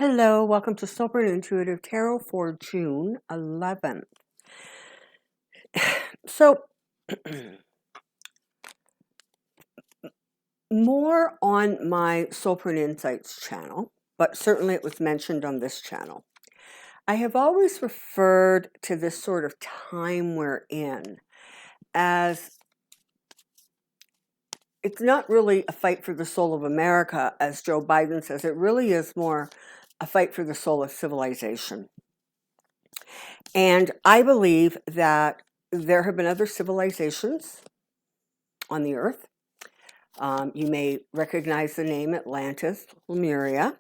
Hello, welcome to Soulprint Intuitive Tarot for June 11th. So, more on my Soulprint Insights channel, but certainly it was mentioned on this channel. I have always referred to this sort of time we're in as it's not really a fight for the soul of America, as Joe Biden says. It really is more a fight for the soul of civilization. And I believe that there have been other civilizations on the earth. You may recognize the name Atlantis, Lemuria.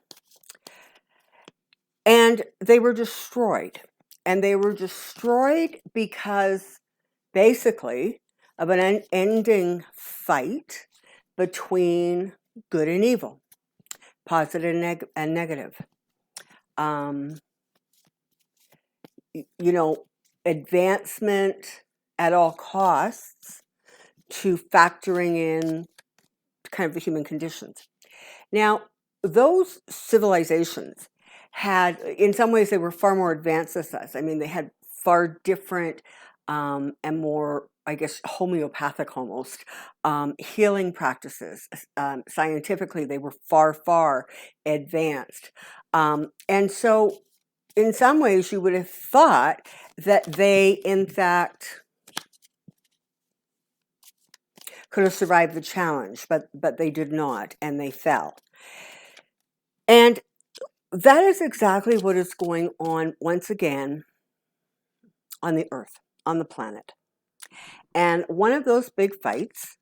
And they were destroyed. And they were destroyed because basically of an unending fight between good and evil, positive and negative. Advancement at all costs to factoring in kind of the human conditions. Now, those civilizations had, in some ways, they were far more advanced than us. I mean, they had far different and more, I guess, homeopathic almost healing practices. Scientifically, they were far, far advanced. And so, in some ways, you would have thought that they, in fact, could have survived the challenge, but they did not, and they fell. And that is exactly what is going on once again on the earth, on the planet. And one of those big fights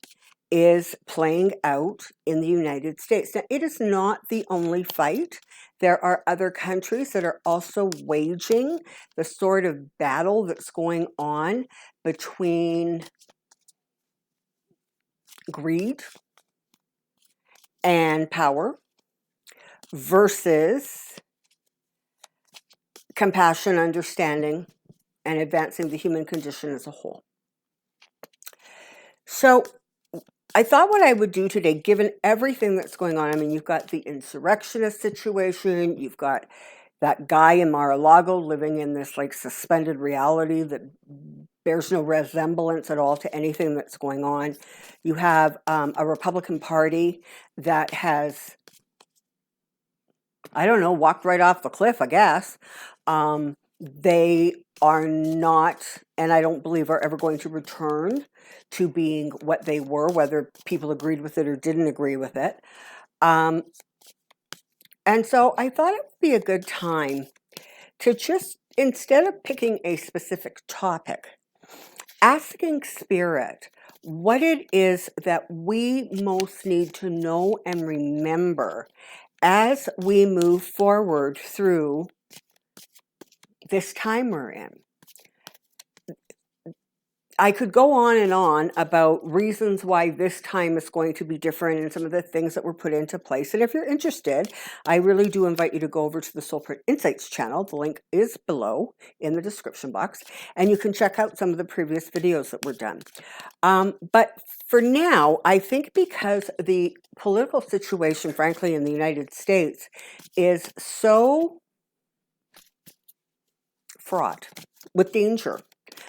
is playing out in the United States. Now, it is not the only fight. There are other countries that are also waging the sort of battle that's going on between greed and power versus compassion, understanding, and advancing the human condition as a whole. So I thought what I would do today, given everything that's going on, I mean, you've got the insurrectionist situation, you've got that guy in Mar-a-Lago living in this like suspended reality that bears no resemblance at all to anything that's going on. You have a Republican Party that has, I don't know, walked right off the cliff, I guess. They are not, and I don't believe are ever going to return to being what they were, whether people agreed with it or didn't agree with it. And so I thought it would be a good time to just, instead of picking a specific topic, asking Spirit what it is that we most need to know and remember as we move forward through this time we're in. I could go on and on about reasons why this time is going to be different and some of the things that were put into place. And if you're interested, I really do invite you to go over to the Soulprint Insights channel. The link is below in the description box, and you can check out some of the previous videos that were done. But for now, I think because the political situation, frankly, in the United States is so fraught with danger,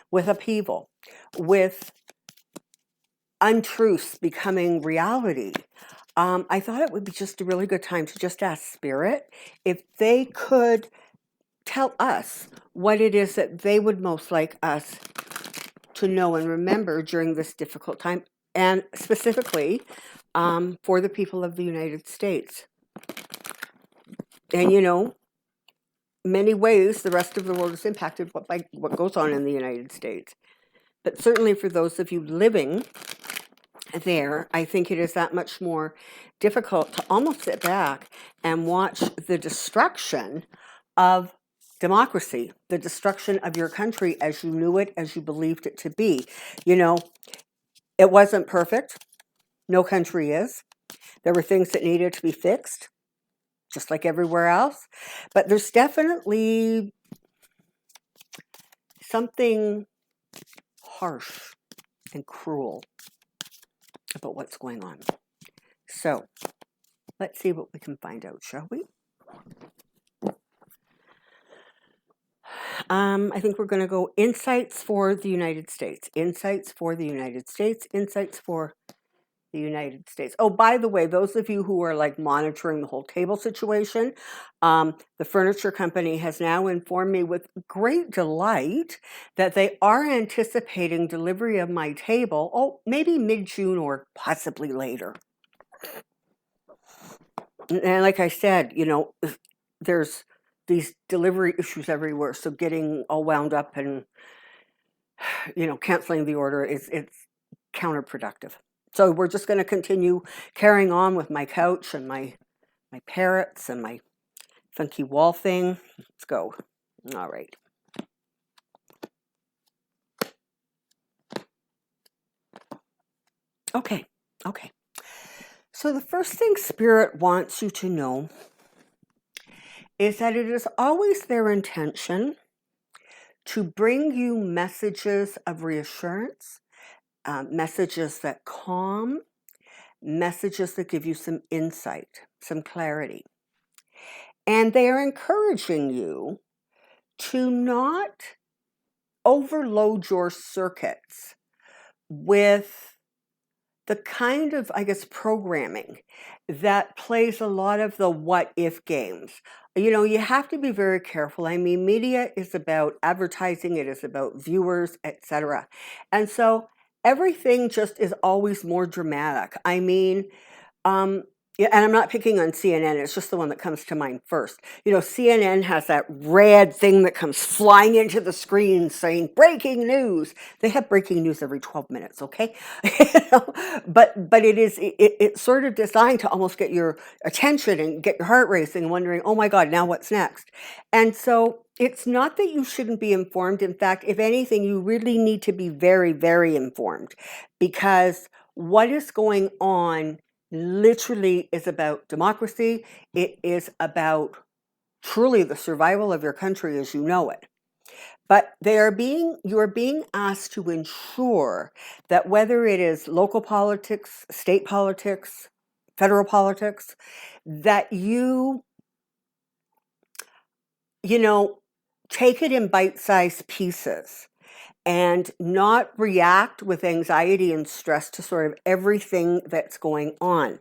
with upheaval, with untruths becoming reality, I thought it would be just a really good time to just ask Spirit if they could tell us what it is that they would most like us to know and remember during this difficult time, and specifically for the people of the United States. And many ways the rest of the world is impacted by what goes on in the United States. But certainly for those of you living there, I think it is that much more difficult to almost sit back and watch the destruction of democracy, the destruction of your country as you knew it, as you believed it to be. It wasn't perfect. No country is. There were things that needed to be fixed, just like everywhere else. But there's definitely something harsh and cruel about what's going on. So let's see what we can find out, shall we? I think we're going to go insights for the United States. Insights for the United States. Insights for the United States. Oh, by the way, those of you who are like monitoring the whole table situation, the furniture company has now informed me with great delight that they are anticipating delivery of my table, oh, maybe mid-June or possibly later. And like I said, you know, there's these delivery issues everywhere, so getting all wound up and, you know, canceling the order it's counterproductive. So we're just going to continue carrying on with my couch and my parrots and my funky wall thing. Let's go. All right. Okay. So the first thing Spirit wants you to know is that it is always their intention to bring you messages of reassurance, messages that calm, messages that give you some insight, some clarity. And they are encouraging you to not overload your circuits with the kind of, I guess, programming that plays a lot of the what if games. You know, you have to be very careful. I mean, media is about advertising, it is about viewers, etc. And so everything just is always more dramatic. I mean, yeah, and I'm not picking on CNN, it's just the one that comes to mind first. You know, CNN has that red thing that comes flying into the screen saying breaking news. They have breaking news every 12 minutes, okay? You know, but it's sort of designed to almost get your attention and get your heart racing and wondering, oh my God, now what's next? And so it's not that you shouldn't be informed. In fact, if anything, you really need to be very, very informed, because what is going on literally is about democracy. It is about truly the survival of your country as you know it. But you are being asked to ensure that whether it is local politics, state politics, federal politics, that you know, take it in bite-sized pieces and not react with anxiety and stress to sort of everything that's going on.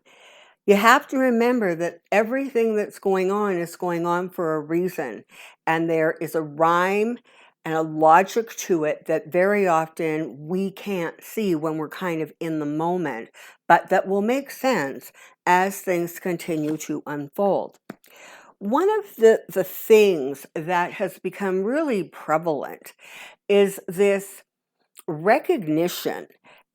You have to remember that everything that's going on is going on for a reason, and there is a rhyme and a logic to it that very often we can't see when we're kind of in the moment, but that will make sense as things continue to unfold. One of the things that has become really prevalent is this recognition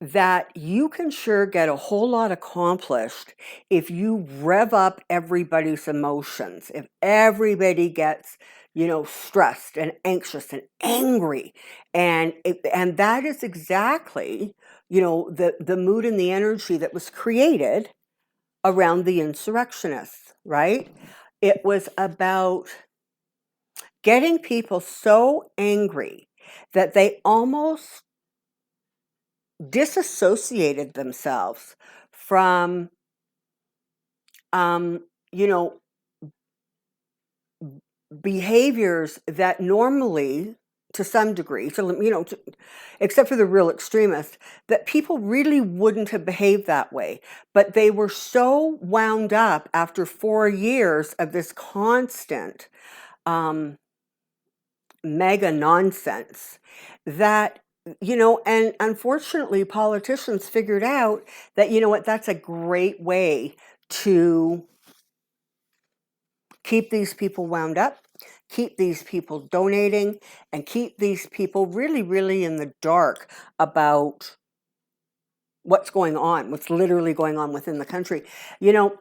that you can sure get a whole lot accomplished if you rev up everybody's emotions, if everybody gets, you know, stressed and anxious and angry. And that is exactly, you know, the mood and the energy that was created around the insurrectionists, right? It was about getting people so angry that they almost disassociated themselves from, you know, behaviors that normally, to some degree, except for the real extremists, that people really wouldn't have behaved that way. But they were so wound up after 4 years of this constant mega nonsense that, you know, and unfortunately politicians figured out that, you know what, that's a great way to keep these people wound up, keep these people donating, and keep these people really, really in the dark about what's going on, what's literally going on within the country. You know,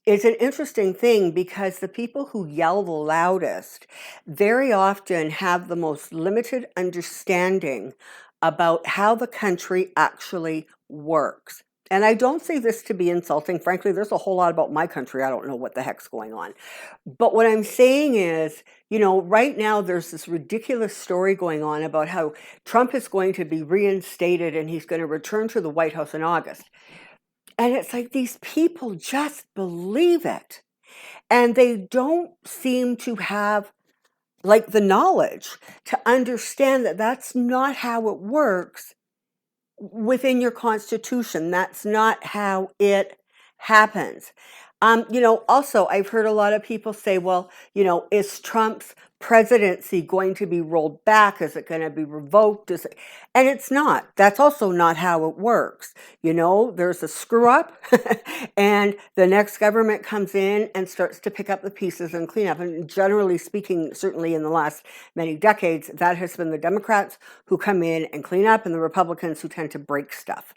it's an interesting thing because the people who yell the loudest very often have the most limited understanding about how the country actually works. And I don't say this to be insulting. Frankly, there's a whole lot about my country. I don't know what the heck's going on. But what I'm saying is, you know, right now there's this ridiculous story going on about how Trump is going to be reinstated and he's going to return to the White House in August. And it's like these people just believe it. And they don't seem to have like the knowledge to understand that that's not how it works within your constitution. That's not how it happens. Also, I've heard a lot of people say, well, is Trump's presidency going to be rolled back? Is it going to be revoked? And it's not. That's also not how it works. There's a screw up and the next government comes in and starts to pick up the pieces and clean up. And generally speaking, certainly in the last many decades, that has been the Democrats who come in and clean up and the Republicans who tend to break stuff.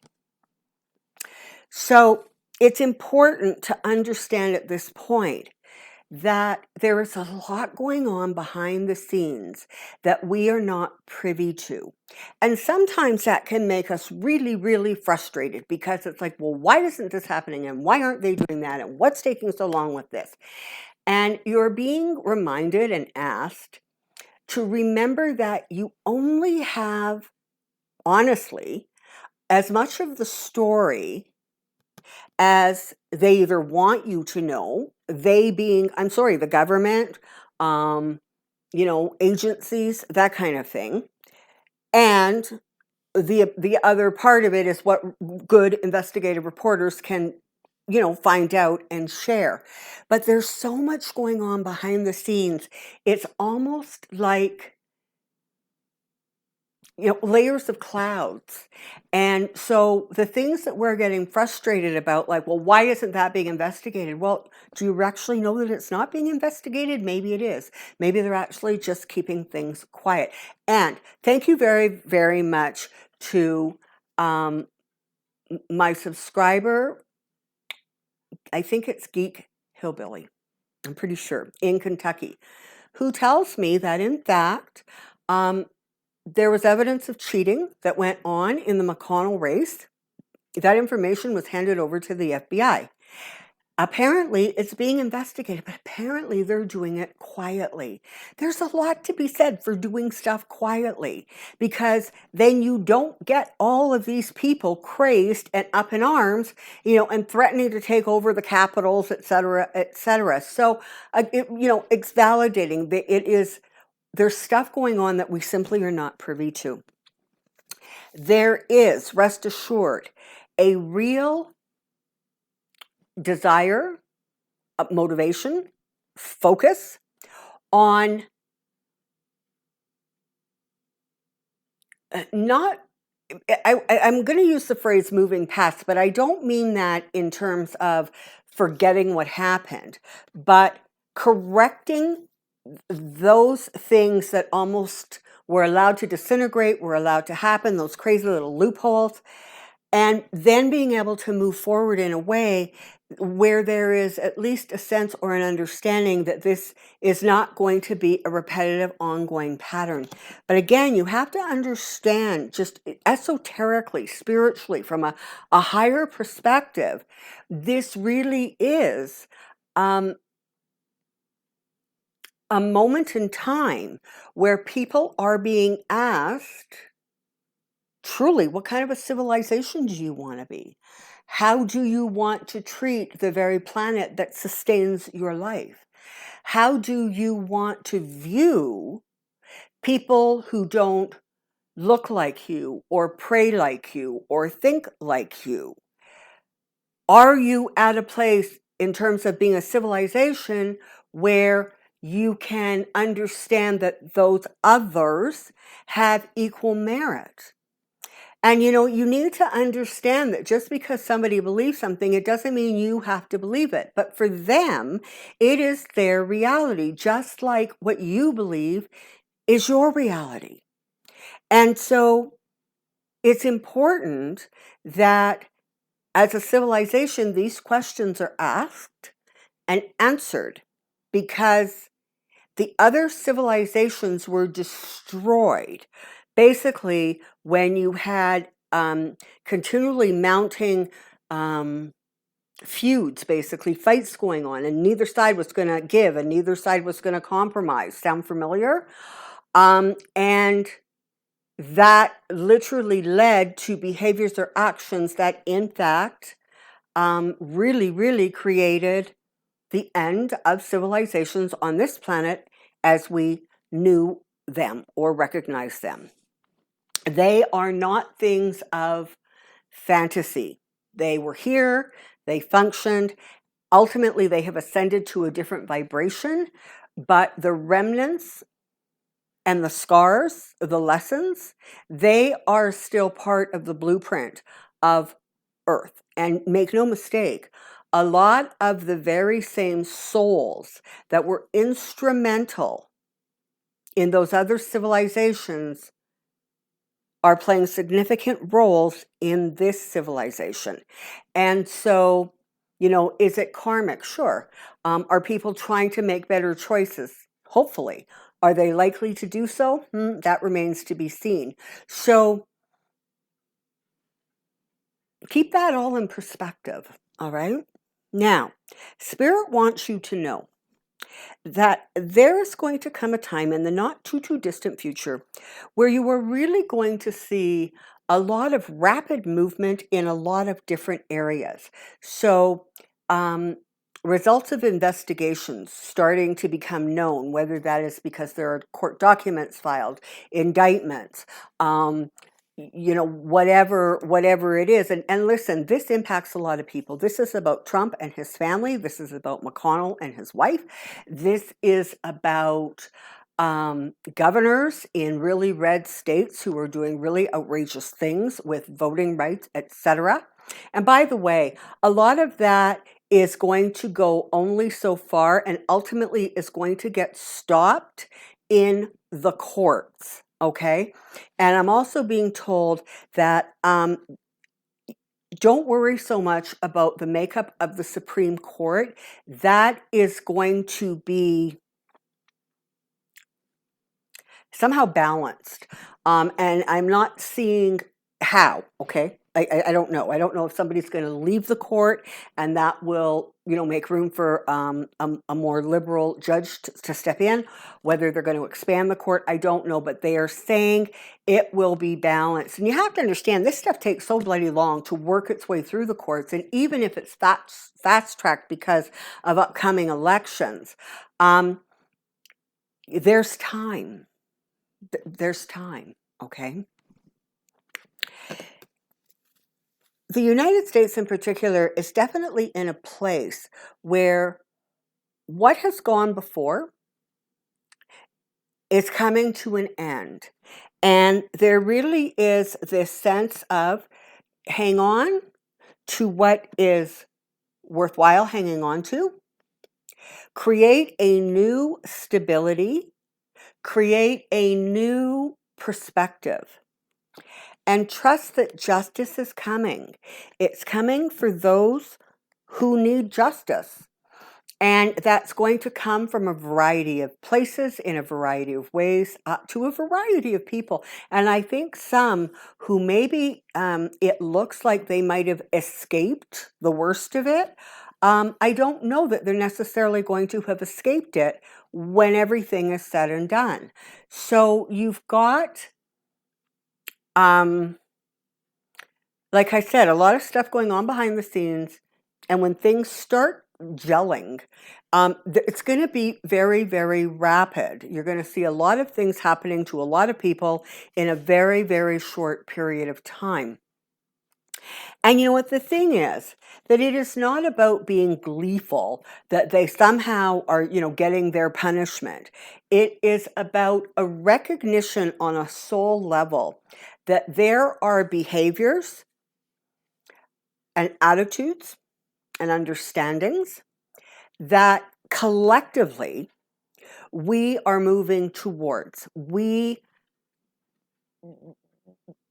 So it's important to understand at this point that there is a lot going on behind the scenes that we are not privy to. And sometimes that can make us really, really frustrated because it's like, well, why isn't this happening? And why aren't they doing that? And what's taking so long with this? And you're being reminded and asked to remember that you only have, honestly, as much of the story as they either want you to know, they being, the government, agencies, that kind of thing. And the other part of it is what good investigative reporters can, find out and share. But there's so much going on behind the scenes. It's almost like layers of clouds. And so the things that we're getting frustrated about, like, well, why isn't that being investigated? Well, do you actually know that it's not being investigated? Maybe it is. Maybe they're actually just keeping things quiet. And thank you very, very much to my subscriber. I think it's Geek Hillbilly, I'm pretty sure, in Kentucky, who tells me that in fact, there was evidence of cheating that went on in the McConnell race. That information was handed over to the FBI. Apparently, it's being investigated, but apparently they're doing it quietly. There's a lot to be said for doing stuff quietly, because then you don't get all of these people crazed and up in arms, and threatening to take over the capitals, et cetera, et cetera. So, it's validating that there's stuff going on that we simply are not privy to. There is, rest assured, a real desire, motivation, focus on I'm going to use the phrase moving past, but I don't mean that in terms of forgetting what happened, but correcting those things that almost were allowed to disintegrate, were allowed to happen, those crazy little loopholes, and then being able to move forward in a way where there is at least a sense or an understanding that this is not going to be a repetitive, ongoing pattern. But again, you have to understand, just esoterically, spiritually, from a higher perspective, this really is a moment in time where people are being asked, truly, what kind of a civilization do you want to be? How do you want to treat the very planet that sustains your life? How do you want to view people who don't look like you or pray like you or think like you? Are you at a place in terms of being a civilization where you can understand that those others have equal merit? And you need to understand that just because somebody believes something, it doesn't mean you have to believe it. But for them, it is their reality, just like what you believe is your reality. And so it's important that as a civilization, these questions are asked and answered, because the other civilizations were destroyed. Basically, when you had continually mounting feuds, basically fights going on, and neither side was going to give and neither side was going to compromise. Sound familiar? And that literally led to behaviors or actions that, in fact, really, really created the end of civilizations on this planet as we knew them or recognized them. They are not things of fantasy. They were here, they functioned. Ultimately, they have ascended to a different vibration, but the remnants and the scars, the lessons, they are still part of the blueprint of Earth. And make no mistake, a lot of the very same souls that were instrumental in those other civilizations are playing significant roles in this civilization. And so, is it karmic? Sure. Are people trying to make better choices? Hopefully. Are they likely to do so? That remains to be seen. So keep that all in perspective, all right? Now, Spirit wants you to know that there is going to come a time in the not too distant future where you are really going to see a lot of rapid movement in a lot of different areas. So, results of investigations starting to become known, whether that is because there are court documents filed, indictments, whatever it is. And listen, this impacts a lot of people. This is about Trump and his family. This is about McConnell and his wife. This is about governors in really red states who are doing really outrageous things with voting rights, etc. And by the way, a lot of that is going to go only so far and ultimately is going to get stopped in the courts. Okay. And I'm also being told that don't worry so much about the makeup of the Supreme Court. That is going to be somehow balanced. And I'm not seeing how, okay? I don't know. I don't know if somebody's going to leave the court and that will, make room for a more liberal judge to step in. Whether they're going to expand the court, I don't know. But they are saying it will be balanced. And you have to understand, this stuff takes so bloody long to work its way through the courts. And even if it's fast-tracked because of upcoming elections, there's time. There's time, okay? The United States in particular is definitely in a place where what has gone before is coming to an end. And there really is this sense of hang on to what is worthwhile hanging on to, create a new stability, create a new perspective. And trust that justice is coming. It's coming for those who need justice. And that's going to come from a variety of places, in a variety of ways, to a variety of people. And I think some who maybe it looks like they might have escaped the worst of it, I don't know that they're necessarily going to have escaped it when everything is said and done. So you've got like I said, a lot of stuff going on behind the scenes. And when things start gelling, it's going to be very, very rapid. You're going to see a lot of things happening to a lot of people in a very, very short period of time. And you know what the thing is? That it is not about being gleeful, that they somehow are, getting their punishment. It is about a recognition on a soul level that there are behaviors and attitudes and understandings that collectively we are moving towards.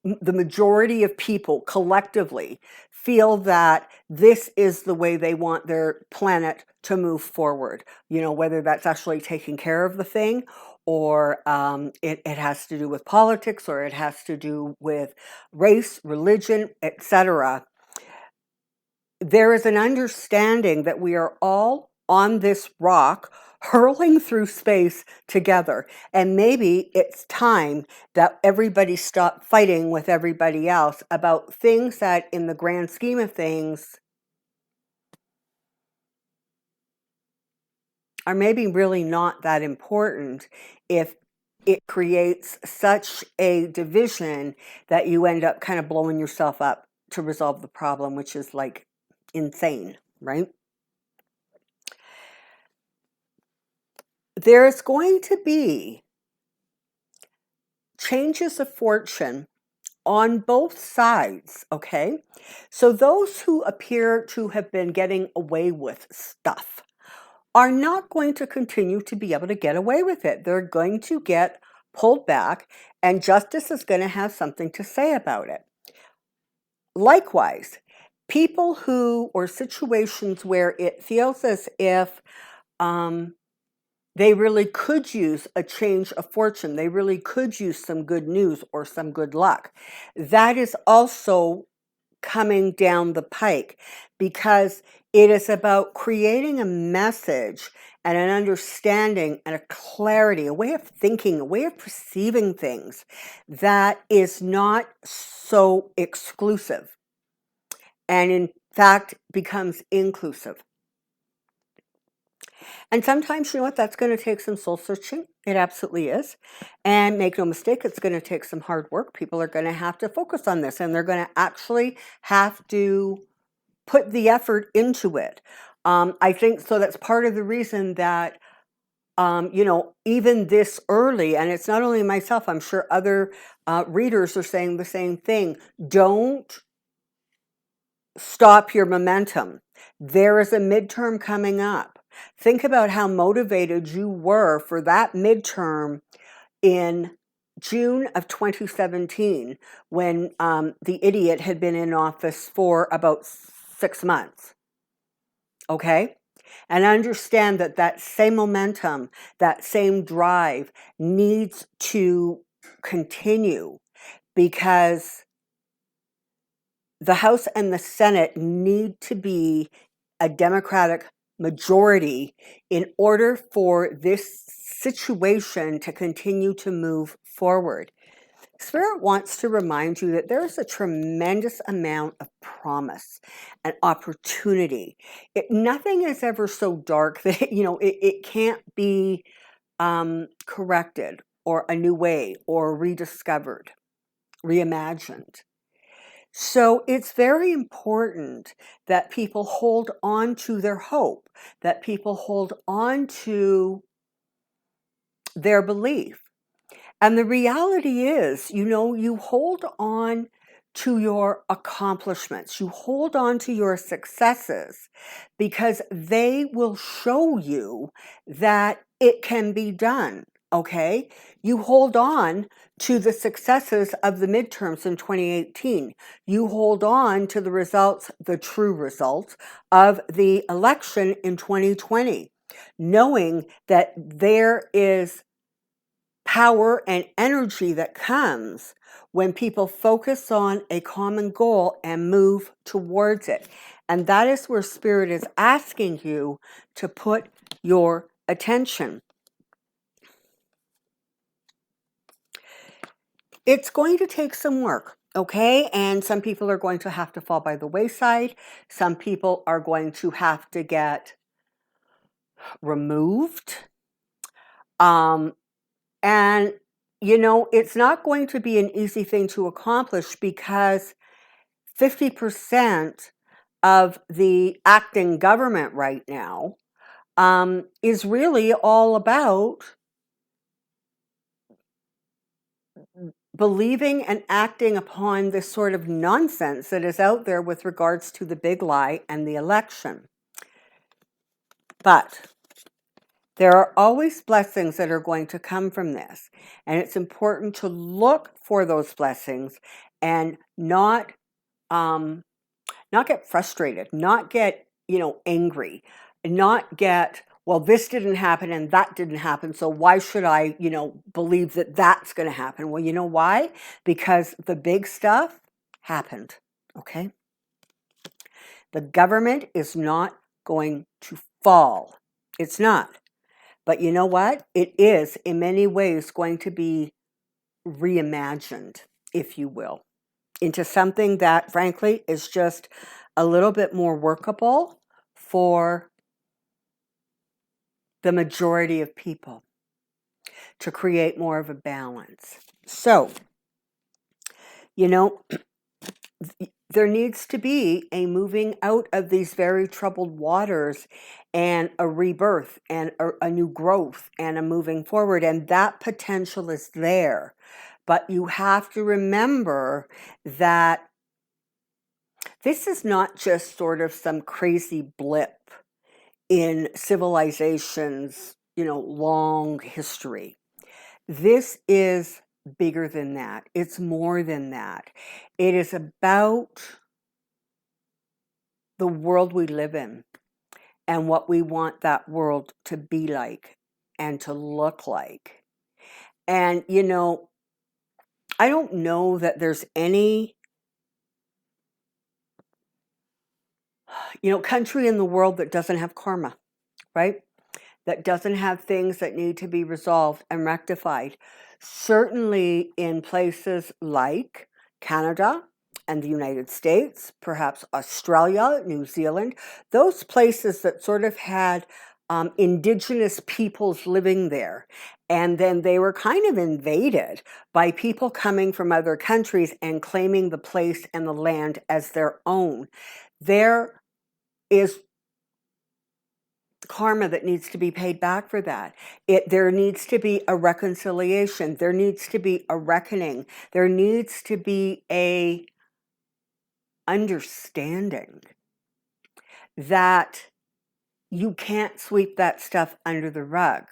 The majority of people collectively feel that this is the way they want their planet to move forward. Whether that's actually taking care of the thing or it has to do with politics or it has to do with race, religion, etc. There is an understanding that we are all on this rock hurling through space together. And maybe it's time that everybody stop fighting with everybody else about things that in the grand scheme of things are maybe really not that important if it creates such a division that you end up kind of blowing yourself up to resolve the problem, which is like insane, right? There's going to be changes of fortune on both sides, okay? So those who appear to have been getting away with stuff are not going to continue to be able to get away with it. They're going to get pulled back, and justice is going to have something to say about it. Likewise, people who, or situations where it feels as if they really could use a change of fortune, they really could use some good news or some good luck, that is also coming down the pike, because it is about creating a message and an understanding and a clarity, a way of thinking, a way of perceiving things that is not so exclusive and in fact becomes inclusive. And sometimes, you know what, that's going to take some soul searching. It absolutely is. And make no mistake, it's going to take some hard work. People are going to have to focus on this, and they're going to actually have to put the effort into it. I think so. That's part of the reason that, even this early, and it's not only myself, I'm sure other readers are saying the same thing. Don't stop your momentum. There is a midterm coming up. Think about how motivated you were for that midterm in June of 2017, when the idiot had been in office for about 6 months. Okay? And understand that that same momentum, that same drive needs to continue, because the House and the Senate need to be a Democratic majority in order for this situation to continue to move forward. Spirit wants to remind you that there is a tremendous amount of promise and opportunity. Nothing is ever so dark that it can't be corrected or a new way or rediscovered, reimagined. So it's very important that people hold on to their hope, that people hold on to their belief. And the reality is, you hold on to your accomplishments, you hold on to your successes, because they will show you that it can be done, okay? You hold on to the successes of the midterms in 2018. You hold on to the results, the true results of the election in 2020, knowing that there is power and energy that comes when people focus on a common goal and move towards it. And that is where Spirit is asking you to put your attention. It's going to take some work, okay? And some people are going to have to fall by the wayside. Some people are going to have to get removed. And it's not going to be an easy thing to accomplish, because 50% of the acting government right now is really all about believing and acting upon this sort of nonsense that is out there with regards to the big lie and the election. But there are always blessings that are going to come from this. And it's important to look for those blessings and not get frustrated, not get, angry, not get, well, this didn't happen and that didn't happen, so why should I, believe that that's going to happen? Well, you know why? Because the big stuff happened, okay? The government is not going to fall. It's not. But you know what? It is, in many ways, going to be reimagined, if you will, into something that, frankly, is just a little bit more workable for the majority of people. to create more of a balance. So, you know, there needs to be a moving out of these very troubled waters and a rebirth and a new growth and a moving forward. And that potential is there. But you have to remember that this is not just sort of some crazy blip in civilization's, long history. This is bigger than that. It's more than that. It is about the world we live in and what we want that world to be like and to look like. And, I don't know that there's any, country in the world that doesn't have karma, right? That doesn't have things that need to be resolved and rectified. Certainly in places like Canada and the United States, perhaps Australia, New Zealand, those places that sort of had indigenous peoples living there. And then they were kind of invaded by people coming from other countries and claiming the place and the land as their own. There is karma that needs to be paid back for that. There needs to be a reconciliation. There needs to be a reckoning. There needs to be a understanding that you can't sweep that stuff under the rug.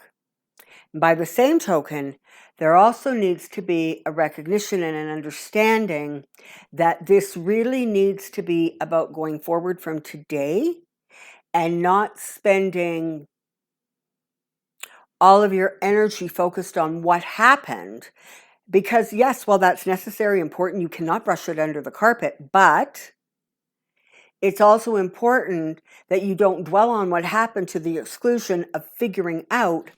By the same token, there also needs to be a recognition and an understanding that this really needs to be about going forward from today and not spending all of your energy focused on what happened. Because yes, while that's necessary, important, you cannot brush it under the carpet, but it's also important that you don't dwell on what happened to the exclusion of figuring out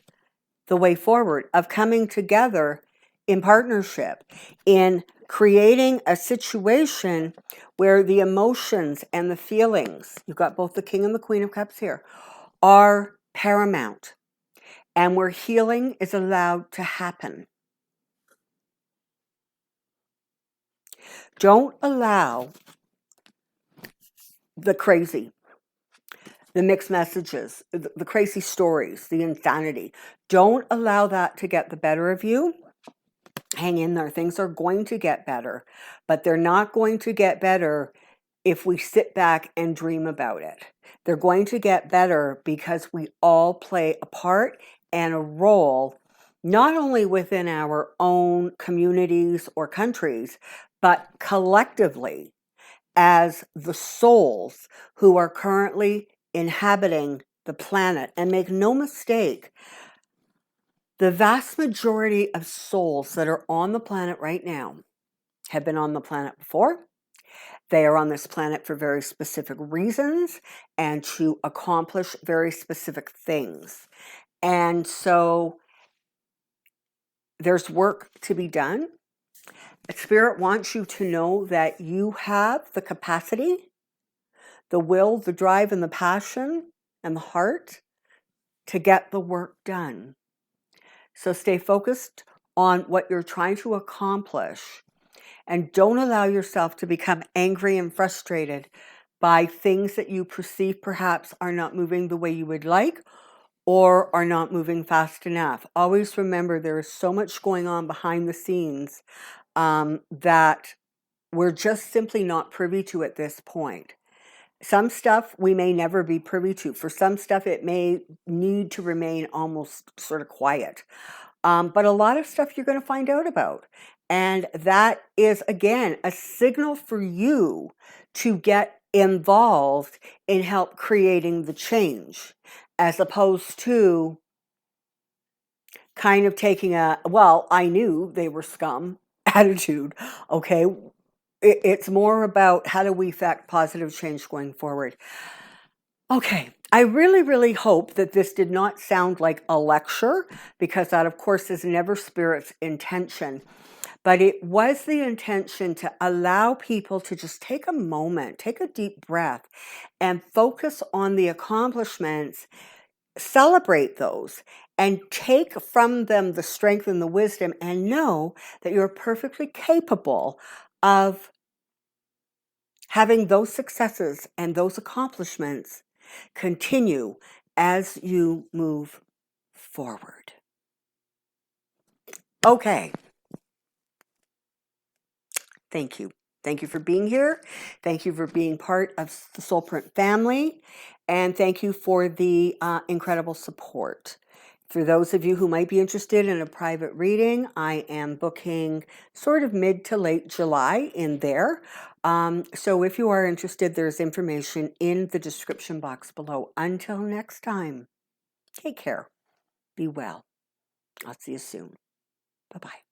the way forward, of coming together in partnership, in creating a situation where the emotions and the feelings, you've got both the King and the Queen of Cups here, are paramount, and where healing is allowed to happen. Don't allow the crazy, the mixed messages, the crazy stories, the insanity. Don't allow that to get the better of you. Hang in there. Things are going to get better, but they're not going to get better if we sit back and dream about it. They're going to get better because we all play a part and a role, not only within our own communities or countries, but collectively as the souls who are currently inhabiting the planet. And make no mistake, the vast majority of souls that are on the planet right now have been on the planet before. They are on this planet for very specific reasons and to accomplish very specific things. And so there's work to be done. Spirit wants you to know that you have the capacity, the will, the drive, and the passion, and the heart to get the work done. So stay focused on what you're trying to accomplish, and don't allow yourself to become angry and frustrated by things that you perceive perhaps are not moving the way you would like or are not moving fast enough. Always remember there is so much going on behind the scenes that we're just simply not privy to at this point. Some stuff we may never be privy to. For some stuff, it may need to remain almost sort of quiet. But a lot of stuff you're going to find out about. And that is, again, a signal for you to get involved in help creating the change, as opposed to kind of taking a, well, I knew they were scum attitude. Okay. It's more about how do we affect positive change going forward. Okay, I really, really hope that this did not sound like a lecture, because that, of course, is never Spirit's intention. But it was the intention to allow people to just take a moment, take a deep breath, and focus on the accomplishments, celebrate those, and take from them the strength and the wisdom, and know that you're perfectly capable of having those successes and those accomplishments continue as you move forward. Okay. Thank you. Thank you for being here. Thank you for being part of the Soulprint family. And thank you for the incredible support. For those of you who might be interested in a private reading, I am booking sort of mid to late July in there. So if you are interested, there's information in the description box below. Until next time, take care. Be well. I'll see you soon. Bye-bye.